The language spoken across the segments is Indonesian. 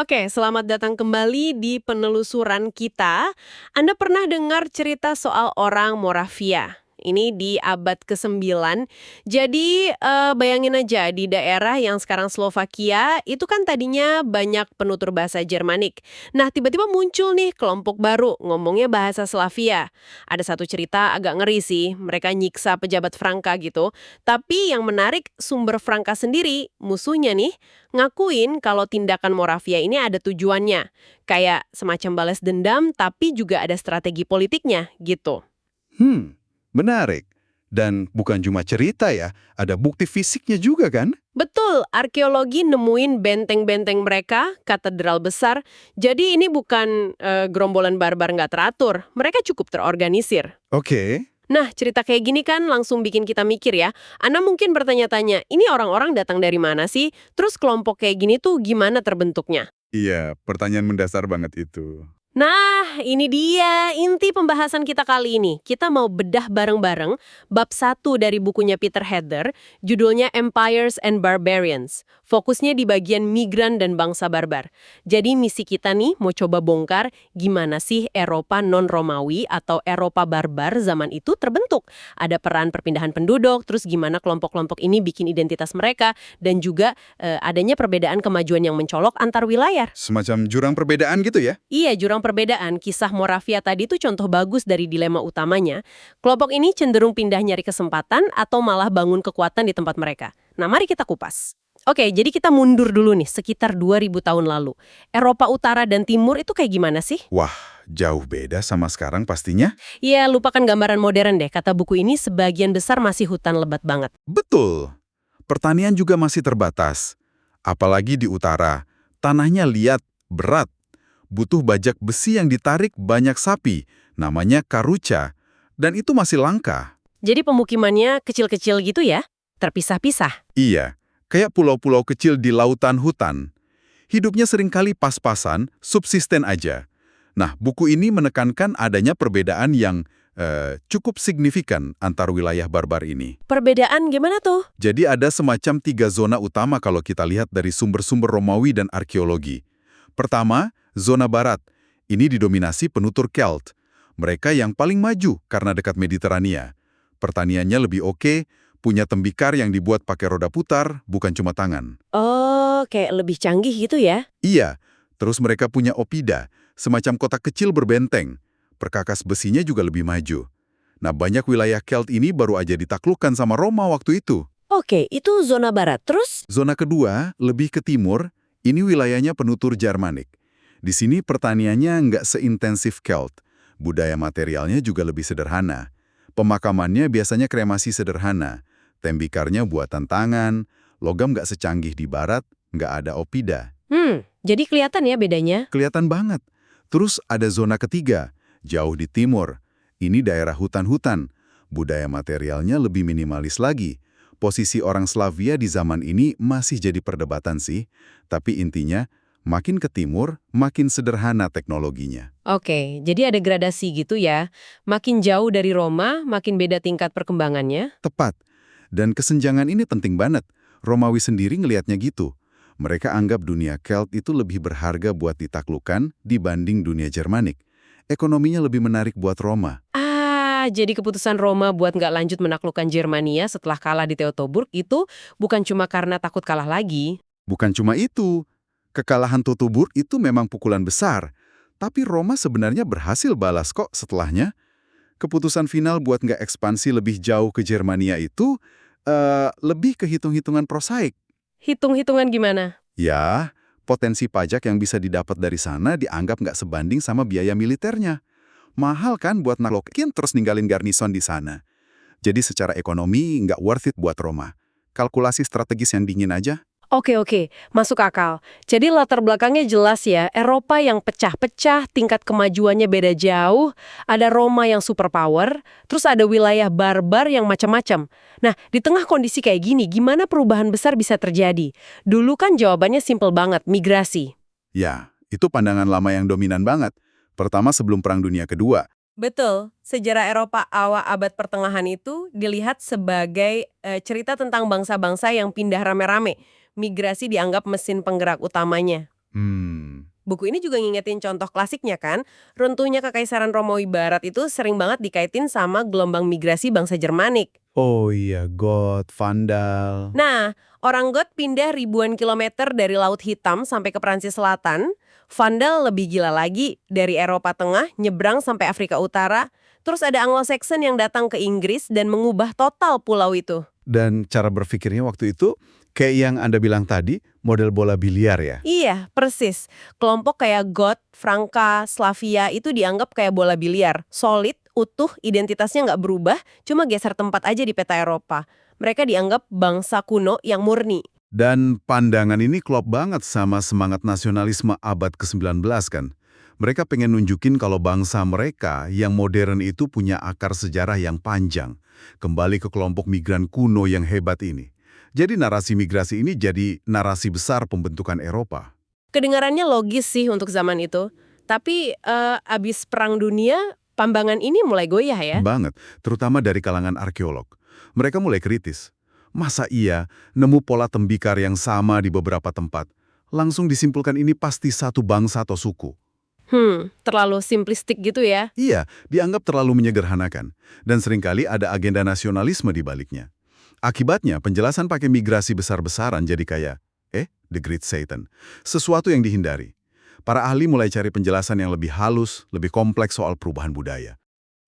Oke, selamat datang kembali di penelusuran kita. Anda pernah dengar cerita soal orang Moravia? Ini di abad ke-9. Jadi, bayangin aja di daerah yang sekarang Slovakia, itu kan tadinya banyak penutur bahasa Jermanik. Nah, tiba-tiba muncul nih kelompok baru, ngomongnya bahasa Slavia. Ada satu cerita agak ngeri sih, mereka nyiksa pejabat Franka gitu. Tapi yang menarik, sumber Franka sendiri, musuhnya nih, ngakuin kalau tindakan Moravia ini ada tujuannya. Kayak semacam balas dendam, tapi juga ada strategi politiknya, gitu. Menarik. Dan bukan cuma cerita ya, ada bukti fisiknya juga kan? Betul, arkeologi nemuin benteng-benteng mereka, katedral besar. Jadi ini bukan gerombolan barbar nggak teratur, mereka cukup terorganisir. Oke. Nah, cerita kayak gini kan langsung bikin kita mikir ya. Anda mungkin bertanya-tanya, ini orang-orang datang dari mana sih? Terus kelompok kayak gini tuh gimana terbentuknya? Iya, pertanyaan mendasar banget itu. Nah, ini dia inti pembahasan kita kali ini. Kita mau bedah bareng-bareng bab 1 dari bukunya Peter Heather, judulnya Empires and Barbarians. Fokusnya di bagian migran dan bangsa barbar. Jadi misi kita nih mau coba bongkar gimana sih Eropa non-Romawi atau Eropa barbar zaman itu terbentuk. Ada peran perpindahan penduduk, terus gimana kelompok-kelompok ini bikin identitas mereka, dan juga adanya perbedaan kemajuan yang mencolok antar wilayah. Semacam jurang perbedaan gitu ya? Iya, jurang perbedaan. Kisah Moravia tadi itu contoh bagus dari dilema utamanya. Kelompok ini cenderung pindah nyari kesempatan atau malah bangun kekuatan di tempat mereka. Nah, mari kita kupas. Oke, jadi kita mundur dulu nih, sekitar 2000 tahun lalu. Eropa Utara dan Timur itu kayak gimana sih? Wah, jauh beda sama sekarang pastinya. Ya, lupakan gambaran modern deh. Kata buku ini sebagian besar masih hutan lebat banget. Betul. Pertanian juga masih terbatas. Apalagi di utara. Tanahnya liat, berat. Butuh bajak besi yang ditarik banyak sapi. Namanya karuca. Dan itu masih langka. Jadi pemukimannya kecil-kecil gitu ya? Terpisah-pisah. Iya, kayak pulau-pulau kecil di lautan hutan. Hidupnya seringkali pas-pasan, subsisten aja. Nah, buku ini menekankan adanya perbedaan yang cukup signifikan antar wilayah barbar ini. Perbedaan gimana tuh? Jadi ada semacam 3 zona utama kalau kita lihat dari sumber-sumber Romawi dan arkeologi. Pertama, zona barat. Ini didominasi penutur Celt. Mereka yang paling maju karena dekat Mediterania. Pertaniannya lebih oke, punya tembikar yang dibuat pakai roda putar, bukan cuma tangan. Oh, kayak lebih canggih gitu ya? Iya, terus mereka punya opida, semacam kota kecil berbenteng. Perkakas besinya juga lebih maju. Nah, banyak wilayah Celt ini baru aja ditaklukkan sama Roma waktu itu. Oke, itu zona barat. Terus? Zona kedua, lebih ke timur, ini wilayahnya penutur Jermanik. Di sini pertaniannya nggak seintensif Celt. Budaya materialnya juga lebih sederhana. Pemakamannya biasanya kremasi sederhana. Tembikarnya buatan tangan, logam nggak secanggih di barat, nggak ada opida. Jadi kelihatan ya bedanya? Kelihatan banget. Terus ada zona ketiga, jauh di timur. Ini daerah hutan-hutan. Budaya materialnya lebih minimalis lagi. Posisi orang Slavia di zaman ini masih jadi perdebatan sih. Tapi intinya, makin ke timur, makin sederhana teknologinya. Oke, jadi ada gradasi gitu ya. Makin jauh dari Roma, makin beda tingkat perkembangannya. Tepat. Dan kesenjangan ini penting banget. Romawi sendiri ngelihatnya gitu. Mereka anggap dunia Celt itu lebih berharga buat ditaklukkan dibanding dunia Jermanik. Ekonominya lebih menarik buat Roma. Jadi keputusan Roma buat nggak lanjut menaklukkan Jermania setelah kalah di Teutoburg itu bukan cuma karena takut kalah lagi. Bukan cuma itu. Kekalahan Teutoburg itu memang pukulan besar. Tapi Roma sebenarnya berhasil balas kok setelahnya. Keputusan final buat nggak ekspansi lebih jauh ke Jermania itu lebih ke hitung-hitungan prosaik. Hitung-hitungan gimana? Ya, potensi pajak yang bisa didapat dari sana dianggap nggak sebanding sama biaya militernya. Mahal kan buat naklokin terus ninggalin garnison di sana. Jadi secara ekonomi nggak worth it buat Roma. Kalkulasi strategis yang dingin aja. Oke, masuk akal. Jadi latar belakangnya jelas ya, Eropa yang pecah-pecah, tingkat kemajuannya beda jauh, ada Roma yang superpower, terus ada wilayah barbar yang macam-macam. Nah, di tengah kondisi kayak gini, gimana perubahan besar bisa terjadi? Dulu kan jawabannya simpel banget, migrasi. Ya, itu pandangan lama yang dominan banget. Pertama sebelum Perang Dunia Kedua. Betul, sejarah Eropa awal abad pertengahan itu dilihat sebagai cerita tentang bangsa-bangsa yang pindah rame-rame. Migrasi dianggap mesin penggerak utamanya. Hmm, Buku ini juga ngingetin contoh klasiknya kan, runtuhnya Kekaisaran Romawi Barat itu sering banget dikaitin sama gelombang migrasi bangsa Jermanik. oh iya, God, Vandal. Nah, orang Goth pindah ribuan kilometer dari Laut Hitam sampai ke Perancis Selatan. Vandal lebih gila lagi, dari Eropa Tengah nyebrang sampai Afrika Utara. Terus ada Anglo-Saxon yang datang ke Inggris dan mengubah total pulau itu. Dan cara berpikirnya waktu itu, kayak yang Anda bilang tadi, model bola biliar ya? Iya, persis. Kelompok kayak Goth, Franka, Slavia itu dianggap kayak bola biliar. Solid, utuh, identitasnya nggak berubah, cuma geser tempat aja di peta Eropa. Mereka dianggap bangsa kuno yang murni. Dan pandangan ini klop banget sama semangat nasionalisme abad ke-19 kan? Mereka pengen nunjukin kalau bangsa mereka yang modern itu punya akar sejarah yang panjang. Kembali ke kelompok migran kuno yang hebat ini. Jadi narasi migrasi ini jadi narasi besar pembentukan Eropa. Kedengarannya logis sih untuk zaman itu. Tapi abis Perang Dunia, pandangan ini mulai goyah ya. Banget, terutama dari kalangan arkeolog. Mereka mulai kritis. Masa iya nemu pola tembikar yang sama di beberapa tempat? Langsung disimpulkan ini pasti satu bangsa atau suku. Terlalu simplistik gitu ya. Iya, dianggap terlalu menyederhanakan. Dan seringkali ada agenda nasionalisme di baliknya. Akibatnya, penjelasan pakai migrasi besar-besaran jadi kayak, the Great Satan. Sesuatu yang dihindari. Para ahli mulai cari penjelasan yang lebih halus, lebih kompleks soal perubahan budaya.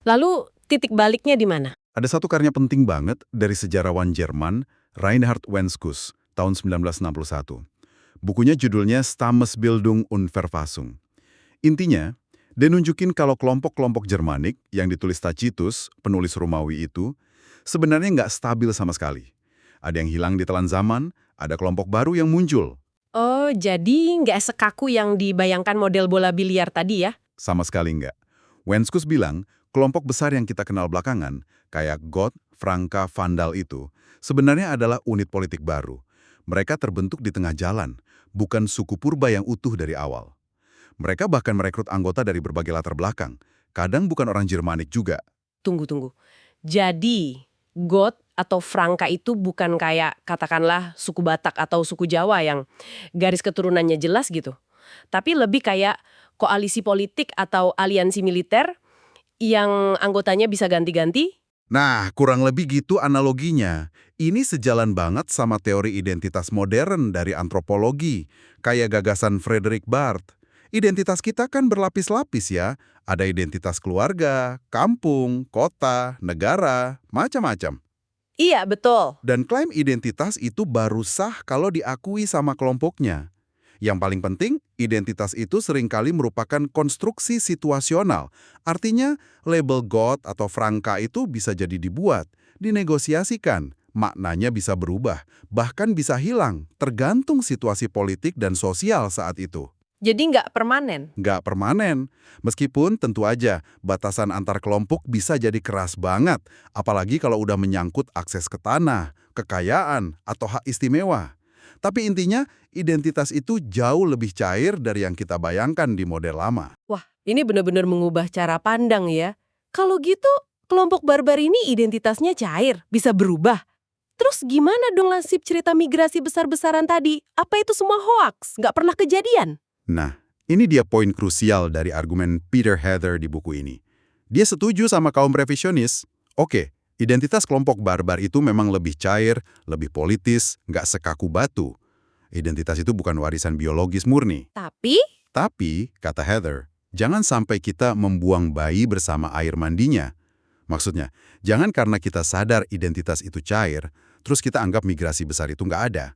Lalu titik baliknya di mana? Ada satu karya penting banget dari sejarawan Jerman, Reinhard Wendskus, tahun 1961. Bukunya judulnya Stammesbildung und Verfassung. Intinya, dia nunjukin kalau kelompok-kelompok Jermanik yang ditulis Tacitus, penulis Romawi itu, sebenarnya nggak stabil sama sekali. Ada yang hilang di telan zaman, ada kelompok baru yang muncul. Oh, jadi nggak sekaku yang dibayangkan model bola biliar tadi ya? Sama sekali nggak. Wendskus bilang, kelompok besar yang kita kenal belakangan, kayak Goth, Franka, Vandal itu, sebenarnya adalah unit politik baru. Mereka terbentuk di tengah jalan, bukan suku purba yang utuh dari awal. Mereka bahkan merekrut anggota dari berbagai latar belakang. Kadang bukan orang Jermanik juga. Tunggu. Jadi, Goth atau Franka itu bukan kayak katakanlah suku Batak atau suku Jawa yang garis keturunannya jelas gitu. Tapi lebih kayak koalisi politik atau aliansi militer yang anggotanya bisa ganti-ganti. Nah, kurang lebih gitu analoginya. Ini sejalan banget sama teori identitas modern dari antropologi, kayak gagasan Frederick Barth. Identitas kita kan berlapis-lapis ya. Ada identitas keluarga, kampung, kota, negara, macam-macam. Iya, betul. Dan klaim identitas itu baru sah kalau diakui sama kelompoknya. Yang paling penting, identitas itu seringkali merupakan konstruksi situasional. Artinya, label Goth atau Franka itu bisa jadi dibuat, dinegosiasikan, maknanya bisa berubah, bahkan bisa hilang, tergantung situasi politik dan sosial saat itu. Jadi nggak permanen. Nggak permanen. Meskipun tentu aja batasan antar kelompok bisa jadi keras banget, apalagi kalau udah menyangkut akses ke tanah, kekayaan, atau hak istimewa. Tapi intinya, identitas itu jauh lebih cair dari yang kita bayangkan di model lama. Wah, ini benar-benar mengubah cara pandang ya. Kalau gitu, kelompok barbar ini identitasnya cair, bisa berubah. Terus gimana dong nasib cerita migrasi besar-besaran tadi? Apa itu semua hoaks? Nggak pernah kejadian? Nah, ini dia poin krusial dari argumen Peter Heather di buku ini. Dia setuju sama kaum revisionis. Oke, identitas kelompok barbar itu memang lebih cair, lebih politis, nggak sekaku batu. Identitas itu bukan warisan biologis murni. Tapi, kata Heather, jangan sampai kita membuang bayi bersama air mandinya. Maksudnya, jangan karena kita sadar identitas itu cair, terus kita anggap migrasi besar itu nggak ada.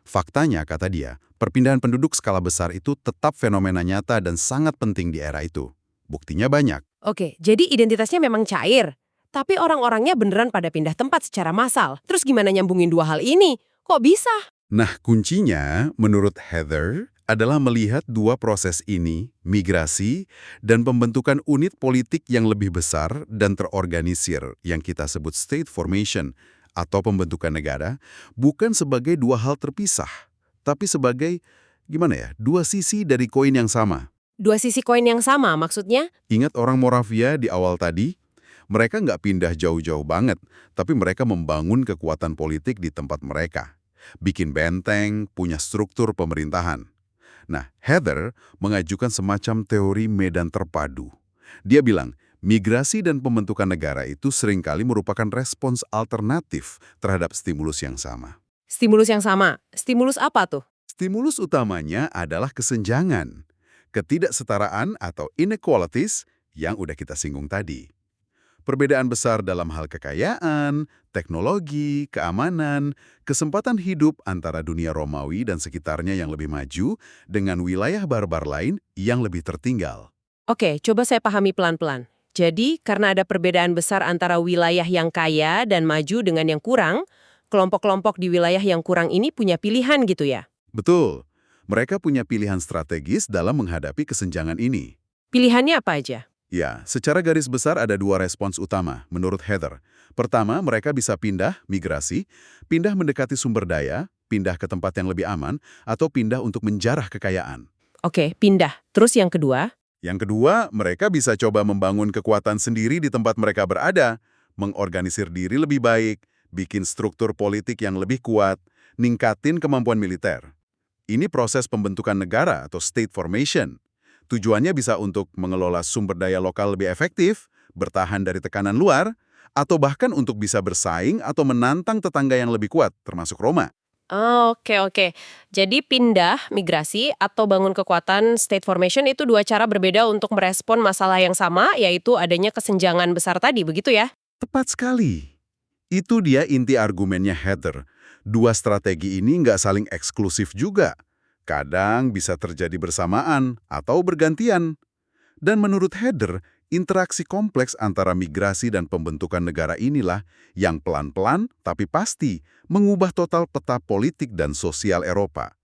Faktanya, kata dia, perpindahan penduduk skala besar itu tetap fenomena nyata dan sangat penting di era itu. Buktinya banyak. Oke, jadi identitasnya memang cair. Tapi orang-orangnya beneran pada pindah tempat secara massal. Terus gimana nyambungin dua hal ini? Kok bisa? Nah, kuncinya, menurut Heather, adalah melihat dua proses ini, migrasi, dan pembentukan unit politik yang lebih besar dan terorganisir, yang kita sebut state formation, atau pembentukan negara, bukan sebagai dua hal terpisah, tapi sebagai, dua sisi dari koin yang sama. Dua sisi koin yang sama maksudnya? Ingat orang Moravia di awal tadi? Mereka nggak pindah jauh-jauh banget, tapi mereka membangun kekuatan politik di tempat mereka. Bikin benteng, punya struktur pemerintahan. Nah, Heather mengajukan semacam teori medan terpadu. Dia bilang, migrasi dan pembentukan negara itu seringkali merupakan respons alternatif terhadap stimulus yang sama. Stimulus yang sama. Stimulus apa tuh? Stimulus utamanya adalah kesenjangan, ketidaksetaraan atau inequalities yang udah kita singgung tadi. Perbedaan besar dalam hal kekayaan, teknologi, keamanan, kesempatan hidup antara dunia Romawi dan sekitarnya yang lebih maju dengan wilayah barbar lain yang lebih tertinggal. Oke, coba saya pahami pelan-pelan. Jadi, karena ada perbedaan besar antara wilayah yang kaya dan maju dengan yang kurang, kelompok-kelompok di wilayah yang kurang ini punya pilihan gitu ya? Betul, mereka punya pilihan strategis dalam menghadapi kesenjangan ini. Pilihannya apa aja? Ya, secara garis besar ada dua respons utama, menurut Heather. Pertama, mereka bisa pindah, migrasi, pindah mendekati sumber daya, pindah ke tempat yang lebih aman, atau pindah untuk menjarah kekayaan. Oke, pindah. Terus yang kedua? Yang kedua, mereka bisa coba membangun kekuatan sendiri di tempat mereka berada, mengorganisir diri lebih baik, bikin struktur politik yang lebih kuat, ningkatin kemampuan militer. Ini proses pembentukan negara atau state formation. Tujuannya bisa untuk mengelola sumber daya lokal lebih efektif, bertahan dari tekanan luar, atau bahkan untuk bisa bersaing atau menantang tetangga yang lebih kuat, termasuk Roma. Oh, oke. Jadi pindah, migrasi, atau bangun kekuatan state formation itu dua cara berbeda untuk merespon masalah yang sama, yaitu adanya kesenjangan besar tadi, begitu ya? Tepat sekali. Itu dia inti argumennya Heather. Dua strategi ini nggak saling eksklusif juga. Kadang bisa terjadi bersamaan atau bergantian. Dan menurut Heather, interaksi kompleks antara migrasi dan pembentukan negara inilah yang pelan-pelan tapi pasti mengubah total peta politik dan sosial Eropa.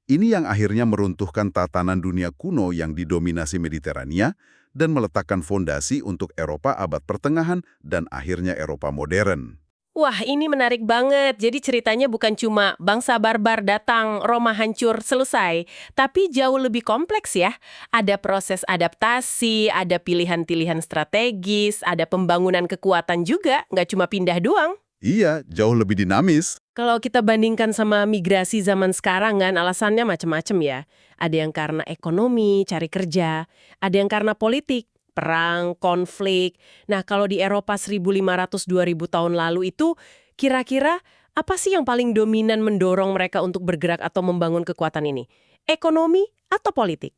Ini yang akhirnya meruntuhkan tatanan dunia kuno yang didominasi Mediterania dan meletakkan fondasi untuk Eropa abad pertengahan dan akhirnya Eropa modern. Wah, ini menarik banget. Jadi ceritanya bukan cuma bangsa barbar datang, Roma hancur, selesai. Tapi jauh lebih kompleks ya. Ada proses adaptasi, ada pilihan-pilihan strategis, ada pembangunan kekuatan juga, nggak cuma pindah doang. Iya, jauh lebih dinamis. Kalau kita bandingkan sama migrasi zaman sekarang kan alasannya macam-macam ya. Ada yang karena ekonomi, cari kerja. Ada yang karena politik, perang, konflik. Nah, kalau di Eropa 1500-2000 tahun lalu itu, kira-kira apa sih yang paling dominan mendorong mereka untuk bergerak atau membangun kekuatan ini? Ekonomi atau politik?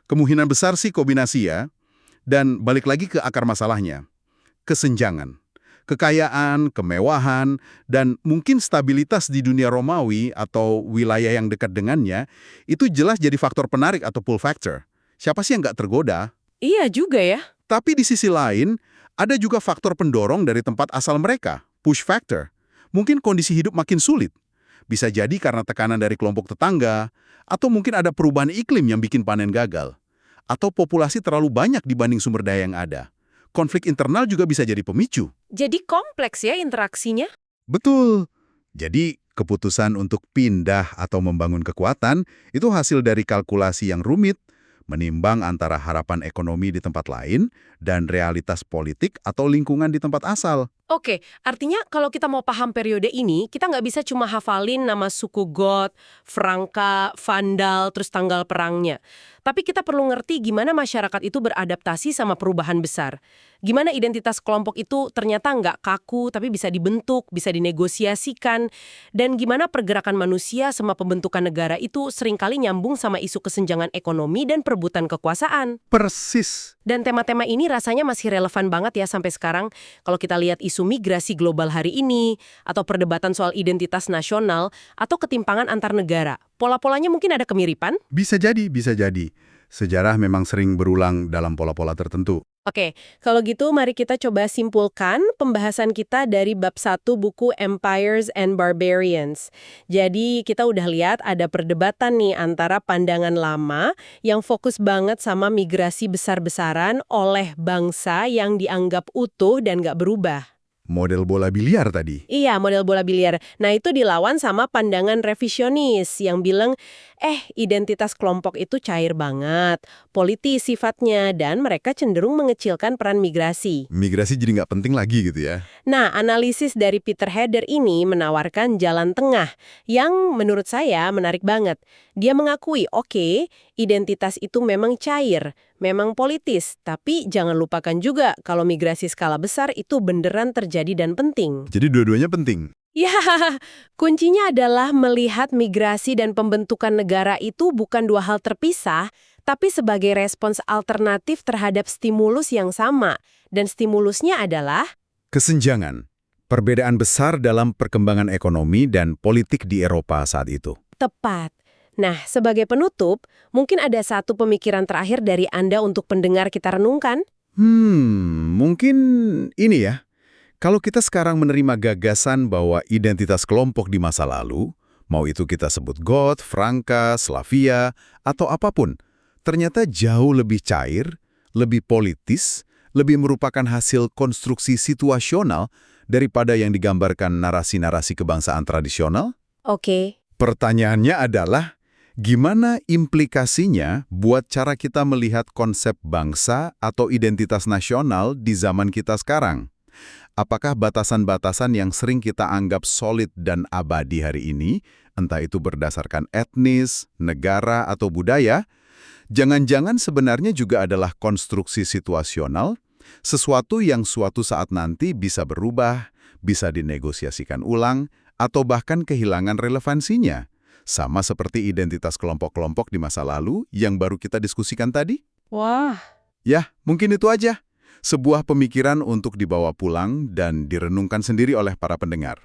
Kemungkinan besar sih kombinasi ya. Dan balik lagi ke akar masalahnya. Kesenjangan. Kekayaan, kemewahan, dan mungkin stabilitas di dunia Romawi atau wilayah yang dekat dengannya, itu jelas jadi faktor penarik atau pull factor. Siapa sih yang nggak tergoda? Iya juga ya. Tapi di sisi lain, ada juga faktor pendorong dari tempat asal mereka, push factor. Mungkin kondisi hidup makin sulit. Bisa jadi karena tekanan dari kelompok tetangga, atau mungkin ada perubahan iklim yang bikin panen gagal. Atau populasi terlalu banyak dibanding sumber daya yang ada. Konflik internal juga bisa jadi pemicu. Jadi kompleks ya interaksinya? Betul. Jadi, keputusan untuk pindah atau membangun kekuatan itu hasil dari kalkulasi yang rumit, menimbang antara harapan ekonomi di tempat lain dan realitas politik atau lingkungan di tempat asal. Oke, artinya kalau kita mau paham periode ini, kita nggak bisa cuma hafalin nama suku Goth, Franka, Vandal, terus tanggal perangnya. Tapi kita perlu ngerti gimana masyarakat itu beradaptasi sama perubahan besar. Gimana identitas kelompok itu ternyata nggak kaku, tapi bisa dibentuk, bisa dinegosiasikan. Dan gimana pergerakan manusia sama pembentukan negara itu seringkali nyambung sama isu kesenjangan ekonomi dan perebutan kekuasaan. Persis. Dan tema-tema ini rasanya masih relevan banget ya sampai sekarang. Kalau kita lihat isu migrasi global hari ini, atau perdebatan soal identitas nasional, atau ketimpangan antar negara. Pola-polanya mungkin ada kemiripan? Bisa jadi, bisa jadi. Sejarah memang sering berulang dalam pola-pola tertentu. Oke, kalau gitu mari kita coba simpulkan pembahasan kita dari bab 1 buku Empires and Barbarians. Jadi kita udah lihat ada perdebatan nih antara pandangan lama yang fokus banget sama migrasi besar-besaran oleh bangsa yang dianggap utuh dan nggak berubah. Model bola biliar tadi. Iya, model bola biliar. Nah, itu dilawan sama pandangan revisionis yang bilang, identitas kelompok itu cair banget, politis sifatnya, dan mereka cenderung mengecilkan peran migrasi. Migrasi jadi nggak penting lagi gitu ya. Nah, analisis dari Peter Heder ini menawarkan jalan tengah yang menurut saya menarik banget. Dia mengakui, oke, identitas itu memang cair, memang politis, tapi jangan lupakan juga kalau migrasi skala besar itu beneran terjadi dan penting. Jadi dua-duanya penting. Ya, kuncinya adalah melihat migrasi dan pembentukan negara itu bukan dua hal terpisah, tapi sebagai respons alternatif terhadap stimulus yang sama. Dan stimulusnya adalah Kesenjangan. Perbedaan besar dalam perkembangan ekonomi dan politik di Eropa saat itu. tepat. Nah, sebagai penutup, mungkin ada satu pemikiran terakhir dari Anda untuk pendengar kita renungkan? Mungkin ini ya. Kalau kita sekarang menerima gagasan bahwa identitas kelompok di masa lalu, mau itu kita sebut Goth, Franka, Slavia, atau apapun, ternyata jauh lebih cair, lebih politis, lebih merupakan hasil konstruksi situasional daripada yang digambarkan narasi-narasi kebangsaan tradisional? Oke. Pertanyaannya adalah, gimana implikasinya buat cara kita melihat konsep bangsa atau identitas nasional di zaman kita sekarang? Apakah batasan-batasan yang sering kita anggap solid dan abadi hari ini, entah itu berdasarkan etnis, negara, atau budaya, jangan-jangan sebenarnya juga adalah konstruksi situasional, sesuatu yang suatu saat nanti bisa berubah, bisa dinegosiasikan ulang, atau bahkan kehilangan relevansinya? Sama seperti identitas kelompok-kelompok di masa lalu yang baru kita diskusikan tadi? Wah. Ya, mungkin itu aja. Sebuah pemikiran untuk dibawa pulang dan direnungkan sendiri oleh para pendengar.